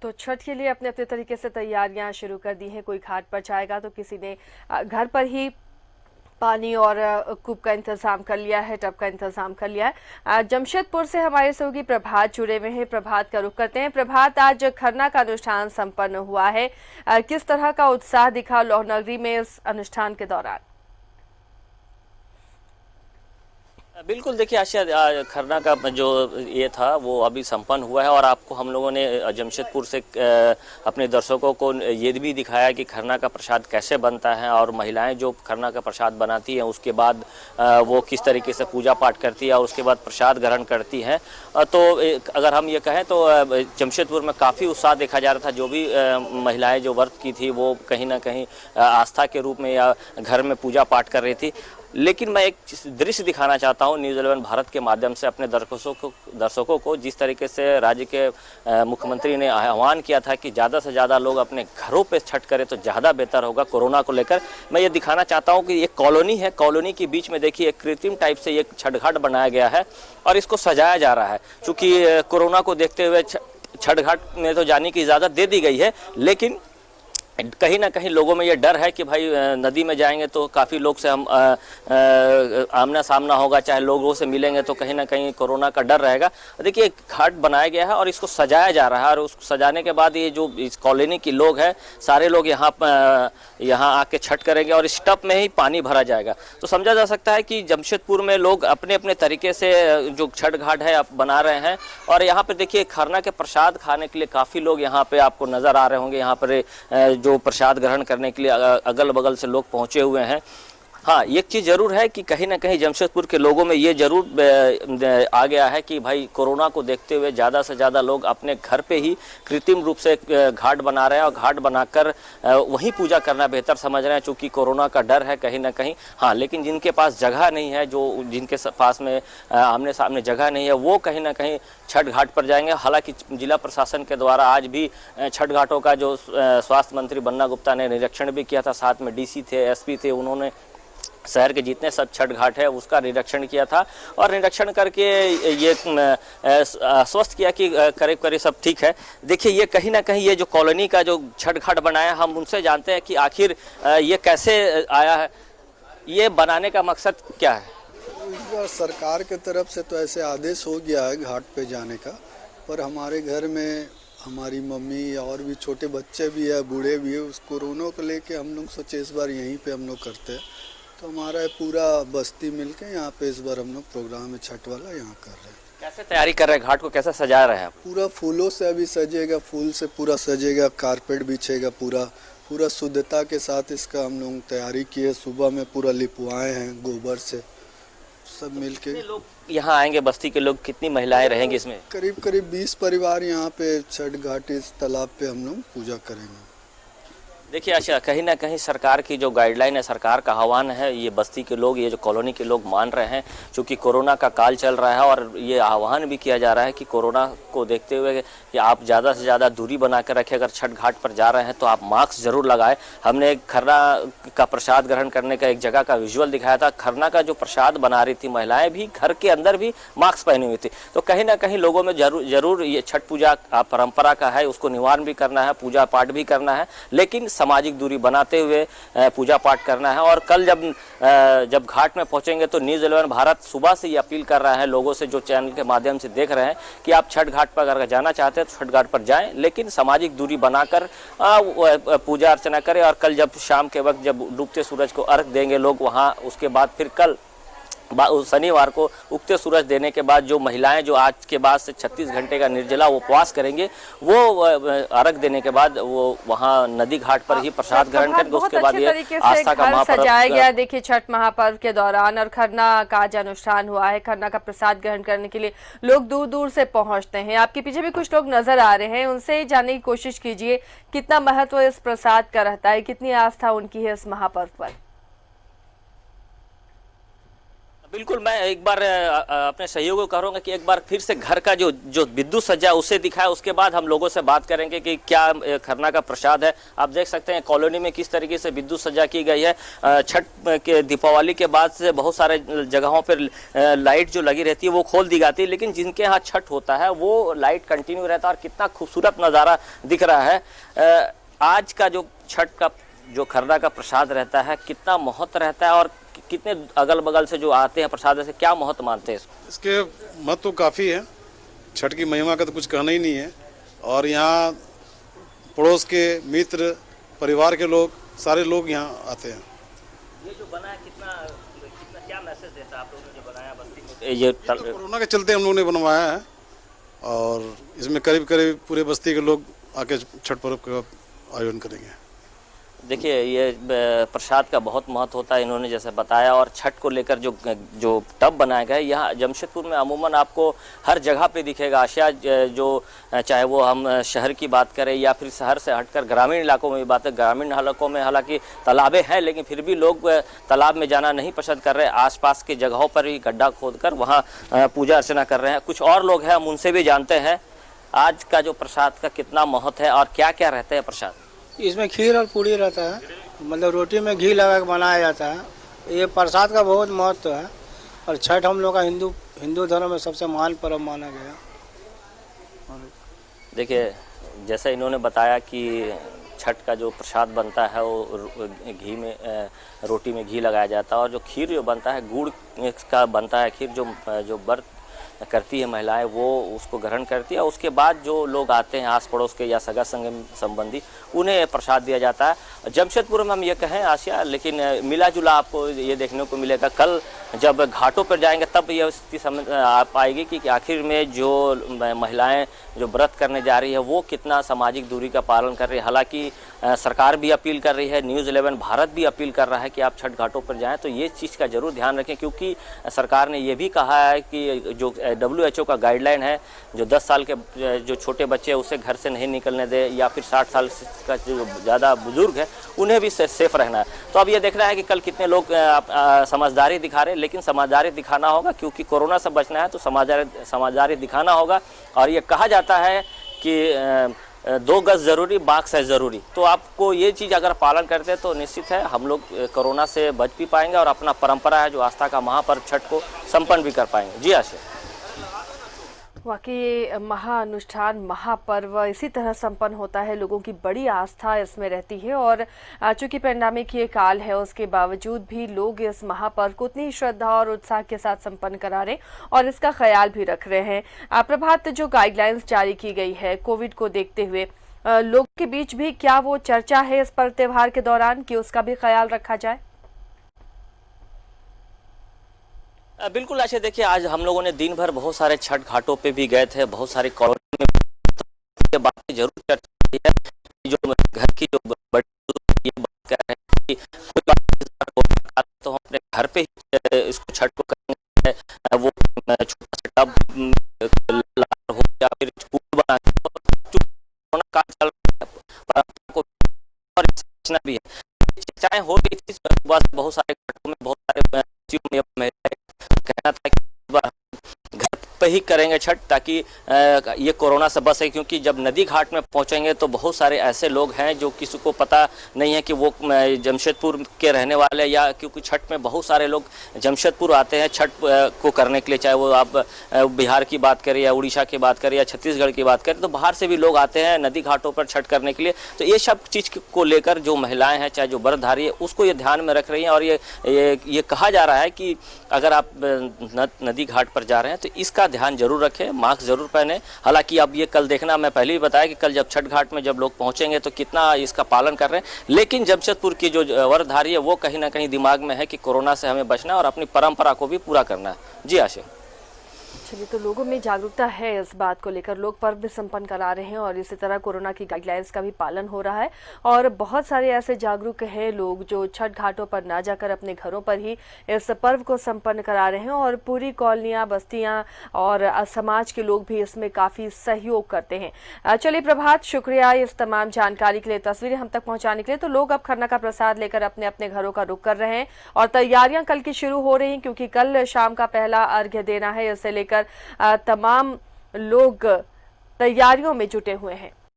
तो छठ के लिए अपने अपने तरीके से तैयारियां शुरू कर दी हैं। कोई घाट पर जाएगा तो किसी ने घर पर ही पानी और कूप का इंतजाम कर लिया है, टब का इंतजाम कर लिया है। जमशेदपुर से हमारे सहयोगी प्रभात जुड़े हुए हैं। प्रभात का रुख करते हैं। प्रभात, आज खरना का अनुष्ठान संपन्न हुआ है, किस तरह का उत्साह दिखा लौह नगरी में इस अनुष्ठान के दौरान? बिल्कुल, देखिए आशिया, खरना का जो ये था वो अभी संपन्न हुआ है और आपको हम लोगों ने जमशेदपुर से अपने दर्शकों को ये भी दिखाया कि खरना का प्रसाद कैसे बनता है और महिलाएं जो खरना का प्रसाद बनाती हैं उसके बाद वो किस तरीके से पूजा पाठ करती है और उसके बाद प्रसाद ग्रहण करती हैं। तो अगर हम ये कहें तो जमशेदपुर में काफ़ी उत्साह देखा जा रहा था। जो भी महिलाएँ जो व्रत की थी वो कहीं ना कहीं आस्था के रूप में या घर में पूजा पाठ कर रही थी। लेकिन मैं एक दृश्य दिखाना चाहता हूं न्यूज़ 11 भारत के माध्यम से अपने दर्शकों को जिस तरीके से राज्य के मुख्यमंत्री ने आह्वान किया था कि ज़्यादा से ज़्यादा लोग अपने घरों पे छठ करें तो ज़्यादा बेहतर होगा कोरोना को लेकर। मैं ये दिखाना चाहता हूं कि एक कॉलोनी है, कॉलोनी के बीच में देखिए एक कृत्रिम टाइप से एक छठ घाट बनाया गया है और इसको सजाया जा रहा है। चूँकि कोरोना को देखते हुए छठ घाट में तो जाने की इजाज़त दे दी गई है, लेकिन कहीं ना कहीं लोगों में ये डर है कि भाई नदी में जाएंगे तो काफ़ी लोग से हम आमना सामना होगा, चाहे लोगों से मिलेंगे तो कहीं ना कहीं कोरोना का डर रहेगा। देखिए घाट बनाया गया है और इसको सजाया जा रहा है और उसको सजाने के बाद ये जो इस कॉलोनी के लोग हैं सारे लोग यहाँ आके छठ करेंगे और इस टब में ही पानी भरा जाएगा। तो समझा जा सकता है कि जमशेदपुर में लोग अपने अपने तरीके से जो छठ घाट है आप बना रहे हैं और यहाँ पर देखिए खरना के प्रसाद खाने के लिए काफ़ी लोग यहाँ पे आपको नज़र आ रहे होंगे। यहाँ पर जो प्रसाद ग्रहण करने के लिए अगल बगल से लोग पहुंचे हुए हैं। हाँ, एक चीज़ ज़रूर है कि कहीं ना कहीं जमशेदपुर के लोगों में ये ज़रूर आ गया है कि भाई कोरोना को देखते हुए ज़्यादा से ज़्यादा लोग अपने घर पे ही कृत्रिम रूप से घाट बना रहे हैं और घाट बनाकर वहीं पूजा करना बेहतर समझ रहे हैं, चूँकि कोरोना का डर है कहीं ना कहीं। हाँ, लेकिन जिनके पास जगह नहीं है, जो जिनके पास में आमने सामने जगह नहीं है, वो कहीं ना कहीं छठ घाट पर जाएंगे। हालांकि जिला प्रशासन के द्वारा आज भी छठ घाटों का जो स्वास्थ्य मंत्री बन्ना गुप्ता ने निरीक्षण भी किया था, साथ में डीसी थे, एसपी थे, उन्होंने शहर के जितने सब छठ घाट है उसका निरीक्षण किया था और निरीक्षण करके ये आश्वस्त किया कि करीब करीब सब ठीक है। देखिए ये कहीं ना कहीं ये जो कॉलोनी का जो छठ घाट बनाया, हम उनसे जानते हैं कि आखिर ये कैसे आया है, ये बनाने का मकसद क्या है? इस बार सरकार के तरफ से तो ऐसे आदेश हो गया है घाट पे जाने का, पर हमारे घर में हमारी मम्मी और भी छोटे बच्चे भी है, बूढ़े भी है, उस कोरोना को लेके हम लोग सोचे इस बार यहीं पे हम लोग करते हैं। तो हमारा पूरा बस्ती मिलके यहाँ पे इस बार हम लोग प्रोग्राम है छठ वाला यहाँ कर रहे हैं। कैसे तैयारी कर रहे हैं, घाट को कैसे सजा रहे हैं? पूरा फूलों से अभी सजेगा, फूल से पूरा सजेगा, कारपेट बिछेगा, पूरा शुद्धता के साथ इसका हम लोग तैयारी किए। सुबह में पूरा लिपवाए हैं गोबर से, सब मिलके। लोग यहाँ आएंगे, बस्ती के लोग, कितनी महिलाएं रहेंगी इसमें? करीब करीब 20 परिवार यहाँ पे छठ घाट इस तालाब पे हम लोग पूजा करेंगे। देखिए अच्छा, कहीं ना कहीं सरकार की जो गाइडलाइन है, सरकार का आह्वान है, ये बस्ती के लोग, ये जो कॉलोनी के लोग मान रहे हैं। क्योंकि कोरोना का काल चल रहा है और ये आह्वान भी किया जा रहा है कि कोरोना को देखते हुए कि आप ज़्यादा से ज़्यादा दूरी बना कर रखें। अगर छठ घाट पर जा रहे हैं तो आप मास्क ज़रूर लगाएं। हमने खरना का प्रसाद ग्रहण करने का एक जगह का विजुअल दिखाया था। खरना का जो प्रसाद बना रही थी महिलाएँ भी घर के अंदर भी मास्क पहनी हुई थी। तो कहीं ना कहीं लोगों में जरूर ये छठ पूजा परंपरा का है, उसको निवारण भी करना है, पूजा पाठ भी करना है, लेकिन सामाजिक दूरी बनाते हुए पूजा पाठ करना है। और कल जब घाट में पहुंचेंगे तो न्यूज़ 11 भारत सुबह से ये अपील कर रहा है लोगों से, जो चैनल के माध्यम से देख रहे हैं, कि आप छठ घाट पर अगर जाना चाहते हैं तो छठ घाट पर जाएं, लेकिन सामाजिक दूरी बनाकर पूजा अर्चना करें। और कल जब शाम के वक्त जब डूबते सूरज को अर्घ देंगे लोग वहाँ, उसके बाद फिर कल शनिवार को उगते सूरज देने के बाद जो महिलाएं जो आज के बाद से 36 घंटे का निर्जला उपवास करेंगे, वो अर्घ देने के बाद वो वहां नदी घाट पर ही प्रसाद ग्रहण करेंगे। उसके बाद ये आस्था का महापर्व सजाया गया। देखिए छठ महापर्व के दौरान और खरना का आज अनुष्ठान हुआ है, खरना का प्रसाद ग्रहण करने के लिए लोग दूर दूर से पहुंचते हैं। आपके पीछे भी कुछ लोग नजर आ रहे हैं, उनसे जानने की कोशिश कीजिए कितना महत्व इस प्रसाद का रहता है, कितनी आस्था उनकी है इस महापर्व पर। बिल्कुल, मैं एक बार अपने सहयोगी को करूँगा कि एक बार फिर से घर का जो जो विद्युत सज्जा उसे दिखाए, उसके बाद हम लोगों से बात करेंगे कि क्या खरना का प्रसाद है। आप देख सकते हैं कॉलोनी में किस तरीके से विद्युत सज्जा की गई है। छठ के दीपावली के बाद से बहुत सारे जगहों पर लाइट जो लगी रहती है वो खोल दी जाती है, लेकिन जिनके यहाँ छठ होता है वो लाइट कंटिन्यू रहता है और कितना खूबसूरत नज़ारा दिख रहा है। आज का जो छठ का जो खरना का प्रसाद रहता है कितना महत्व रहता है और कितने अगल बगल से जो आते हैं प्रसाद से क्या महत्व मानते हैं इसके महत्व तो काफ़ी है। छठ की महिमा का तो कुछ कहना ही नहीं है। और यहाँ पड़ोस के मित्र परिवार के लोग सारे लोग यहाँ आते हैं। ये जो बना है कितना कितना क्या मैसेज देता है आप लोगों ने जो बनाया बस्ती में? ये तो कोरोना के चलते हम लोगों ने बनवाया है और इसमें करीब करीब पूरे बस्ती के लोग आके छठ पर्व का आयोजन करेंगे। देखिए, ये प्रसाद का बहुत महत्व होता है, इन्होंने जैसे बताया। और छठ को लेकर जो जो टब बनाया गया है यहाँ जमशेदपुर में अमूमन आपको हर जगह पे दिखेगा। आशिया जो चाहे वो हम शहर की बात करें या फिर शहर से हटकर ग्रामीण इलाकों में भी बात है, ग्रामीण इलाकों में हालांकि तालाबें हैं लेकिन फिर भी लोग तालाब में जाना नहीं पसंद कर रहे। आसपास की जगहों पर ही गड्ढा खोदकर वहाँ पूजा अर्चना कर रहे हैं। कुछ और लोग हैं, हम उनसे भी जानते हैं आज का जो प्रसाद का कितना महत्व है और क्या क्या रहते हैं प्रसाद। इसमें खीर और पूड़ी रहता है, मतलब रोटी में घी लगा के बनाया जाता है। ये प्रसाद का बहुत महत्व है और छठ हम लोग का हिंदू धर्म में सबसे महान पर्व माना गया। देखिए, जैसे इन्होंने बताया कि छठ का जो प्रसाद बनता है वो घी में रोटी में घी लगाया जाता है और जो खीर जो बनता है गुड़ का बनता है। खीर जो व्रत करती है महिलाएं वो उसको ग्रहण करती है और उसके बाद जो लोग आते हैं आस पड़ोस के या सगा संबंधी उन्हें प्रसाद दिया जाता है। जमशेदपुर में हम ये कहें आशिया, लेकिन मिला जुला आपको ये देखने को मिलेगा। कल जब घाटों पर जाएंगे तब यह स्थिति समझ आ पाएगी कि आखिर में जो महिलाएं जो व्रत करने जा रही है वो कितना सामाजिक दूरी का पालन कर रही है। हालांकि सरकार भी अपील कर रही है, न्यूज़ 11 भारत भी अपील कर रहा है कि आप छठ घाटों पर जाएं, तो ये चीज़ का जरूर ध्यान रखें क्योंकि सरकार ने ये भी कहा है कि जो WHO का गाइडलाइन है जो 10 साल के जो छोटे बच्चे हैं उसे घर से नहीं निकलने दे या फिर 60 साल का जो ज़्यादा बुजुर्ग है उन्हें भी सेफ रहना है। तो अब ये देखना है कि कल कितने लोग समझदारी दिखा रहे हैं, लेकिन समझदारी दिखाना होगा क्योंकि कोरोना से बचना है तो समझदारी दिखाना होगा। और ये कहा जाता है कि 2 गज जरूरी, मास्क है ज़रूरी। तो आपको ये चीज़ अगर पालन करते हैं तो निश्चित है हम लोग कोरोना से बच भी पाएंगे और अपना परंपरा है जो आस्था का महापर्व छठ को संपन्न भी कर पाएंगे। जी आशा। वाकई महाअनुष्ठान महापर्व इसी तरह संपन्न होता है, लोगों की बड़ी आस्था इसमें रहती है और चूंकि पेंडेमिक ये काल है उसके बावजूद भी लोग इस महापर्व को उतनी श्रद्धा और उत्साह के साथ संपन्न करा रहे और इसका ख्याल भी रख रहे हैं। प्रभात, जो गाइडलाइंस जारी की गई है कोविड को देखते हुए लोगों के बीच भी क्या वो चर्चा है इस पर्व त्योहार के दौरान कि उसका भी ख्याल रखा जाए? बिल्कुल आशा, देखिए आज हम लोगों ने दिन भर बहुत सारे छठ घाटों पे भी गए थे, बहुत सारी कॉलोनी में बातें जरूर चर्चा की है। जो घर की जो बड़ी ये बात कर रहे हैं कि कोई बात तो हम अपने घर पे ही इसको छठ को करेंगे, वो छोटा सा टब हो या फिर पूल बना कोरोना काल चल रहा है परंपरा को और सोचना भी है। चर्चाएं हो रही थी बहुत सारे घाटों में, बहुत सारे कहना था कि घर पे ही करेंगे छठ ताकि ये कोरोना से बचे, क्योंकि जब नदी घाट में पहुंचेंगे तो बहुत सारे ऐसे लोग हैं जो किसी को पता नहीं है कि वो जमशेदपुर के रहने वाले, या क्योंकि छठ में बहुत सारे लोग जमशेदपुर आते हैं छठ को करने के लिए, चाहे वो आप बिहार की बात करें या उड़ीसा की बात करें या छत्तीसगढ़ की बात करें, तो बाहर से भी लोग आते हैं नदी घाटों पर छठ करने के लिए। तो ये सब चीज़ को लेकर जो महिलाएँ हैं चाहे जो व्रतधारी है उसको ये ध्यान में रख रही हैं और ये कहा जा रहा है कि अगर आप नदी घाट पर जा रहे हैं तो इसका ध्यान जरूर रखें, मास्क जरूर पहने। हालांकि अब ये कल देखना, मैं पहले ही बताया कि कल जब छठ घाट में जब लोग पहुंचेंगे तो कितना इसका पालन कर रहे हैं, लेकिन जमशेदपुर की जो व्रतधारी है वो कहीं ना कहीं दिमाग में है कि कोरोना से हमें बचना है और अपनी परंपरा को भी पूरा करना है। जी आशा। चलिए, तो लोगों में जागरूकता है इस बात को लेकर, लोग पर्व भी संपन्न करा रहे हैं और इसी तरह कोरोना की गाइडलाइंस का भी पालन हो रहा है। और बहुत सारे ऐसे जागरूक हैं लोग जो छठ घाटों पर ना जाकर अपने घरों पर ही इस पर्व को संपन्न करा रहे हैं और पूरी कॉलोनियां, बस्तियां और समाज के लोग भी इसमें काफी सहयोग करते हैं। चलिए प्रभात, शुक्रिया इस तमाम जानकारी के लिए, तस्वीरें हम तक पहुंचाने के लिए। तो लोग अब खरना का प्रसाद लेकर अपने अपने घरों का रुख कर रहे हैं और तैयारियां कल की शुरू हो रही हैं, क्योंकि कल शाम का पहला अर्घ्य देना है। इसे लेकर तमाम लोग तैयारियों में जुटे हुए हैं।